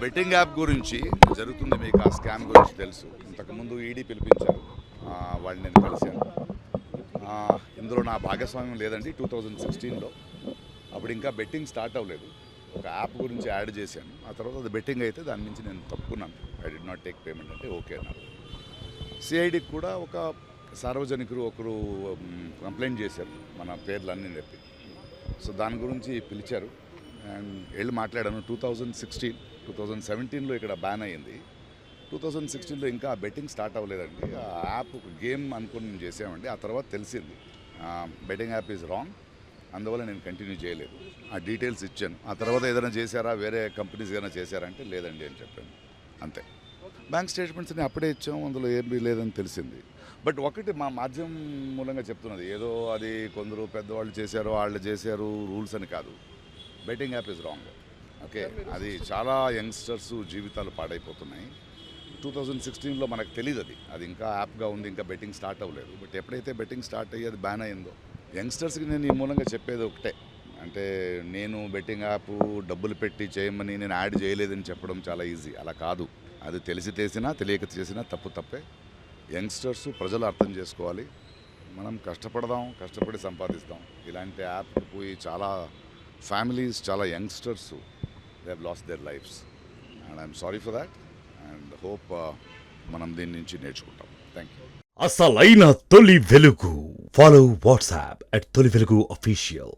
Betting app గురించి జరుగుతుంది. మీకు ఆ స్కామ్ గురించి తెలుసు. ఇంతకుముందు ఈడీ పిలిపించారు, వాళ్ళు నేను కలిశాను. ఇందులో నా భాగస్వామ్యం లేదండి. 2016లో అప్పుడు ఇంకా బెట్టింగ్ స్టార్ట్ అవ్వలేదు. ఒక యాప్ గురించి యాడ్ చేశాను. ఆ తర్వాత అది బెట్టింగ్ అయితే దాని నుంచి నేను తప్పుకున్నాను. I did not take payment అంటే ఓకే అన్నారు. సిఐడికి కూడా ఒక సార్వజనికులు ఒకరు కంప్లైంట్ చేశారు మన పేర్లన్నీ చెప్పి. సో దాని గురించి పిలిచారు అండ్ వెళ్ళి మాట్లాడాను. 2017లో ఇక్కడ బ్యాన్ అయ్యింది. 2016లో ఇంకా బెట్టింగ్ స్టార్ట్ అవ్వలేదండి. ఆ యాప్ ఒక గేమ్ అనుకుని మేము చేసామండి. ఆ తర్వాత తెలిసింది బెట్టింగ్ యాప్ ఈజ్ రాంగ్, అందువల్ల నేను కంటిన్యూ చేయలేదు. ఆ డీటెయిల్స్ ఇచ్చాను. ఆ తర్వాత ఏదైనా చేశారా, వేరే కంపెనీస్ ఏదైనా చేశారంటే లేదండి అని చెప్పాను. అంతే. బ్యాంక్ స్టేట్మెంట్స్ని అప్పుడే ఇచ్చాము, అందులో ఏమీ లేదని తెలిసింది. బట్ ఒకటి మా మాధ్యమం మూలంగా చెప్తున్నది, ఏదో అది కొందరు పెద్దవాళ్ళు చేశారు, వాళ్ళు చేశారు రూల్స్ అని కాదు. Betting app is wrong. Okay, అది చాలా యంగ్స్టర్స్ జీవితాలు పాడైపోతున్నాయి. 2016లో మనకు తెలియదు అది ఇంకా యాప్గా ఉంది, ఇంకా బెట్టింగ్ స్టార్ట్ అవ్వలేదు. బట్ ఎప్పుడైతే బెట్టింగ్ స్టార్ట్ అయ్యి అది బ్యాన్ అయిందో, యంగ్స్టర్స్కి నేను ఈ మూలంగా చెప్పేది ఒకటే, అంటే నేను బెట్టింగ్ యాప్ డబ్బులు పెట్టి చేయమని నేను యాడ్ చేయలేదని చెప్పడం చాలా ఈజీ. అలా కాదు. అది తెలిసి చేసినా తెలియక చేసినా తప్పే. యంగ్స్టర్స్ ప్రజలు అర్థం చేసుకోవాలి. మనం కష్టపడదాం, కష్టపడి సంపాదిస్తాం. ఇలాంటి యాప్కి పోయి చాలా ఫ్యామిలీస్, చాలా youngsters they have lost there lifes and I'm sorry for that and hope మనం దీని నుంచి నేర్చుకుంటాం. Thank you. అసలైన తొలి వెలుగు. ఫాలో వాట్సాప్ @తొలి వెలుగు official.